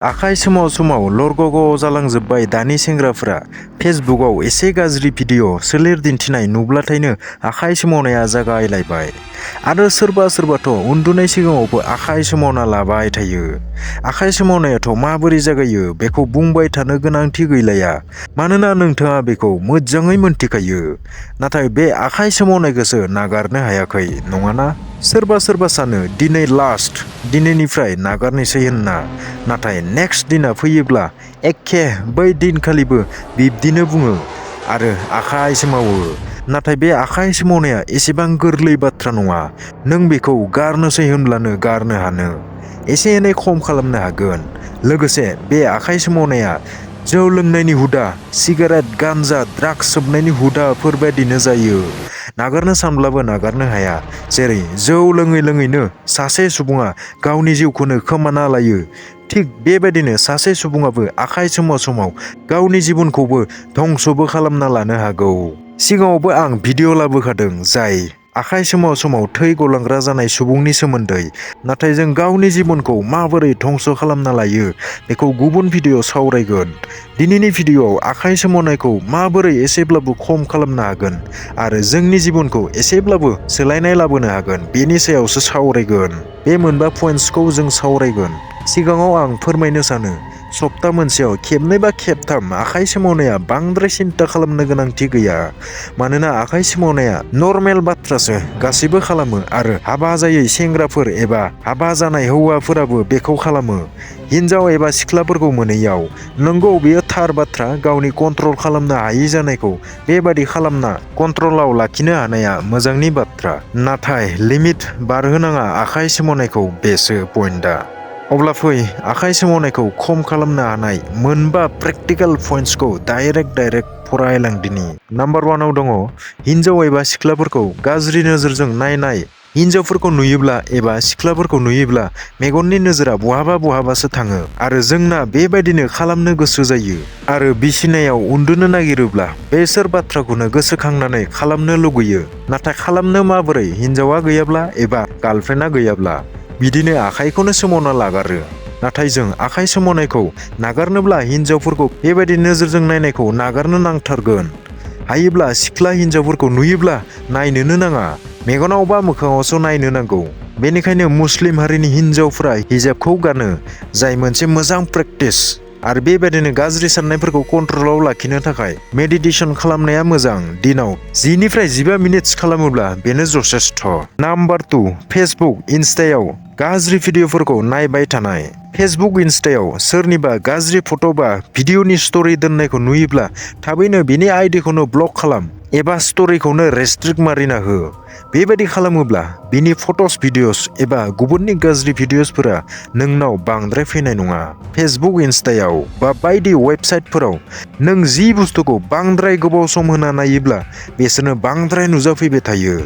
आखाइ सोमाव समाव लरगग जालांजोब्बाय दानि सेंग्राफोरा फेसबुकआव एसे गाज्रि भिडिअ सोलेर दिन्थिनाय नुब्लाथायनो आखाइ सोमावनाया जागायलायबाय आरो सोरबा सोरबाथ' उन्दुनाय सिगाङावबो आखाइ सोमावना लाबाय थायो। आखाइ सोमावनायाथ' माबोरै जागायो बेखौ बुंबाय थानो गोनांथि गैलाया, मानोना नोंथाङा बेखौ मोजाङै मोनथिखायो। नाथाय बे आखाइ सोमावनायखौसो नागारनो हायाखै नङाना? सोरबा सानो दिनै लास्ट, दिनैनिफ्राय नागारनोसै होनना, नाथाय नेक्स्ट दिना फैयोब्ला एखे बै दिनखालिबो बिब्दिनो बुङो आरो आखाइ सोमावो। नाथाय बे आखाइ सोमावनाया एसेबां गोरलै बाथ्रा नङा। नों बेखौ गारनोसै होनब्लानो गारनो हानो, एसे एनै खम खालामनो हागोन। लोगोसे बे आखाइ सोमावनाया जौ लोंनायनि हुदा, सिगारेट, गान्जा, ड्राग्स सोबनायनि हुदाफोरबायदिनो जायो। नागारनो सानब्लाबो नागारनो हाया। जेरै जौ लोङै लोङैनो सासे सुबुङा गावनि जिउखौनो खोमाना लायो, थिग बेबायदिनो सासे सुबुङाबो आखाइ सोमाव समाव गावनि जिबनखौबो धंसबो खालामना लानो हागौ। सिगाङावबो आं भिडिअ लाबोखादों जाय आखाइ सोमाव समाव थै गलांग्रा जानाय सुबुंनि सोमोन्दै, नाथाय जों गावनि जिबनखौ माबोरै धंस खालामना लायो बेखौ गुबुन भिडिअ सावरायगोन। दिनैनि भिडिअआव आखाइ सोमावनायखौ माबोरै एसेब्लाबो खम खालामनो हागोन आरो जोंनि जिबनखौ एसेब्लाबो सोलायनाय लाबोनो हागोन बेनि सायावसो सावरायगोन। बे मोनबा पइन्ट्सखौ जों सावरायगोन। सिगाङाव आं फोरमायनो सानो, सप्ता मोनसेयाव खेबनै बा खेबथाम आखाइ सोमावनाया बांद्राय सिन्था खालामनो गोनांथि गैया। मानोना आखाइ सोमावनाया नर्मेल बाथ्रासो, गासैबो खालामो आरो हाबा जायै सेंग्राफोर एबा हाबा जानाय हौवाफोराबो बेखौ खालामो। हिन्जाव एबा सिख्लाफोरखौ मोनैयाव नंगौ, बेयो थार बाथ्रा। गावनि कन्ट्रल खालामनो हायि जानायखौ बेबादि खालामना कन्ट्रलाव लाखिनो हानाया मोजांनि बाथ्रा, नाथाय लिमिट बारहोनाङा आखाइ सोमावनायखौ, बेसो पइन्टआ। अब्ला फै आखाइ सोमावनायखौ खम खालामनो हानाय मोनबा प्रेक्टिकेल पइन्ट्सखौ डाइरेक्ट फरायलांदिनि। नाम्बार 1आव दङ हिन्जाव एबा सिख्लाफोरखौ गाज्रि नोजोरजों नायनाय। हिन्जावफोरखौ नुयोब्ला एबा सिख्लाफोरखौ नुयोब्ला मेगननि नोजोरा बहाबासो थाङो आरो जोंना बेबायदिनो खालामनो गोसो जायो आरो बिसिनायाव उन्दुनो नागिरोब्ला बेसोर बाथ्राखौनो गोसोखांनानै खालामनो लुगैयो। नाथाय खालामनो माबोरै? हिन्जावा गैयाब्ला एबा गार्लफ्रेन्डआ गैयाब्ला बिदिनो आखाइखौनो सोमावना लागारो। नाथाय जों आखाइ सोमावनायखौ नागारनोब्ला हिन्जावफोरखौ बेबायदि नोजोरजों नायनायखौ नागारनो नांथारगोन। हायोब्ला सिख्ला हिन्जावफोरखौ नुयोब्ला नायनोनो नाङा, मेगनाव बा मोखाङावसो नायनो नांगौ। बेनिखायनो मुस्लिम हारिनि हिन्जावफोरा हिजाबखौ गानो, जाय मोनसे मोजां प्रेक्टिस। आरो बेबायदिनो गाज्रि साननायफोरखौ कन्ट्रलाव लाखिनो थाखाय मेडिटेसन खालामनाया मोजां। दिनाव 10 निफ्राय 15 मिनिट्स खालामोब्ला बेनो जथेस्थ'। नाम्बार 2, फेसबुक, इन्स्टायाव गाज्रि भिडिअफोरखौ नायबाय थानाय। फेसबुक, इन्स्टायाव सोरनिबा गाज्रि फट' बा भिडिअनि स्ट'रि दोननायखौ नुयोब्ला थाबैनो बिनि आइडिखौनो ब्लक खालाम एबा स्ट'रिखौनो रेस्ट्रिक्ट मारिना हो। बेबायदि खालामोब्ला बिनि फट'स, भिडिअस एबा गुबुननि गाज्रि भिडिअसफोरा नोंनाव बांद्राय फैनाय नङा। फेसबुक, इन्स्टायाव बा बायदि वेबसाइटफोराव नों जि बुस्थुखौ बांद्राय गोबाव सम होना नायोब्ला बेसोरनो बांद्राय नुजाफैबाय थायो।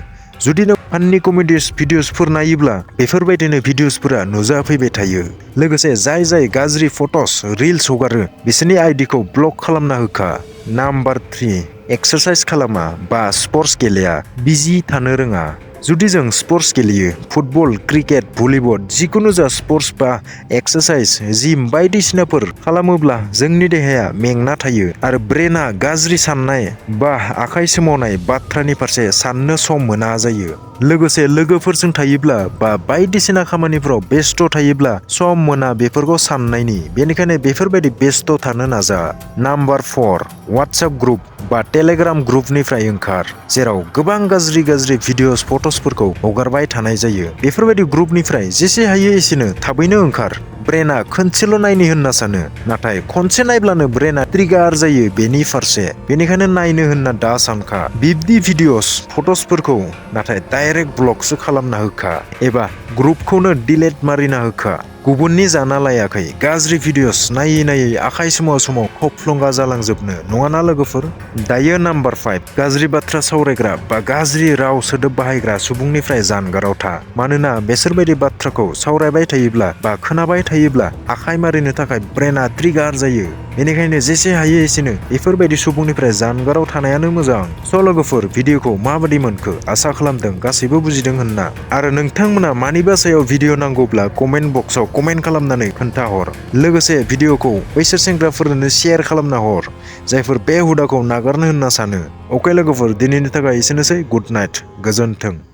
जुदि नों फाननि कमेडिस भिडिअसफोर नायोब्ला बेफोरबायदिनो भिडिअसफोरा नुजाफैबाय थायो। लोगोसे जाय गाज्रि फट'स, रिल्स हगारो बिसोरनि आइडिखौ ब्लक खालामना होखा। नाम्बार 3, एक्सारसाइज खालामा बा स्पर्टस गेलेया, बिजि थानो रोङा। जुदि जों स्पर्टस गेलेयो, फुटबल, क्रिकेट, भलिबल, जिखुनु जा स्पर्टस बा एक्सारसाइज, जिम बायदिसिनाफोर खालामोब्ला जोंनि देहाया मेंना थायो आरो ब्रेना गाज्रि साननाय बा आखाइ सोमावनाय बाथ्रानि फारसे साननो सम मोना जायो। लोगोसे लोगोफोरजों थायोब्ला बा बायदिसिना खामानिफोराव बेस्थ' थायोब्ला सम मोना बेफोरखौ साननायनि, बेनिखायनो बेफोरबायदि बेस्थ' थानो नाजा। नाम्बार 4, वाट्सएप ग्रुप बा टेलिग्राम ग्रुपनिफ्राय ओंखार, जेराव गोबां गाज्रि भिडिअस, फट'सफोरखौ हगारबाय थानाय जायो। बेफोरबायदि ग्रुपनिफ्राय जेसे हायो एसेनो थाबैनो ओंखार। ब्रेना खनसेल' नायनो होनना सानो, नाथाय खनसे नायब्लानो ब्रेना ट्रिगार जायो बेनि फारसे, बेनिखायनो नायनो होनना दा सानखा। बिब्दि भिडिअस, फट'सफोरखौ नाथाय डाइरेक्ट ब्लकसो खालामना होखा एबा ग्रुपखौनो डिलेट मारिना होखा। गुबुननि जाना लायाखै, गाज्रि भिडिअस नायै आखाइ समाव खफ्लंगा जालांजोबनो नङाना लोगोफोर? दायो नाम्बार 5, गाज्रि बाथ्रा सावरायग्रा बा गाज्रि राव सोदोब बाहायग्रा सुबुंनिफ्राय जानगाराव था। मानोना बेसोरबायदि बाथ्राखौ सावरायबाय थायोब्ला बा खोनाबाय थायोब्ला आखाइ मारिनो थाखाय ब्रेना ट्रिगार जायो। बेनिखायनो जेसे हायो एसेनो बेफोरबायदि सुबुंनिफ्राय जानगाराव थानायानो मोजां। स' लोगोफोर भिडिअखौ माबादि मोनखो आसा खालामदों गासैबो बुजिदों होनना। आरो नोंथांमोना मानिबा सायाव भिडिअ नांगौब्ला कमेन्ट बक्सआव कमेन्ट खालामनानै खोन्थाहर। लोगोसे भिडिअखौ बैसोर सेंग्राफोरनो शेयार खालामना हर जायफोर बे हुदाखौ नागारनो होनना सानो। अके लोगोफोर दिनैनि थाखाय एसेनोसै। गुड नाइट, गोजोन्थों।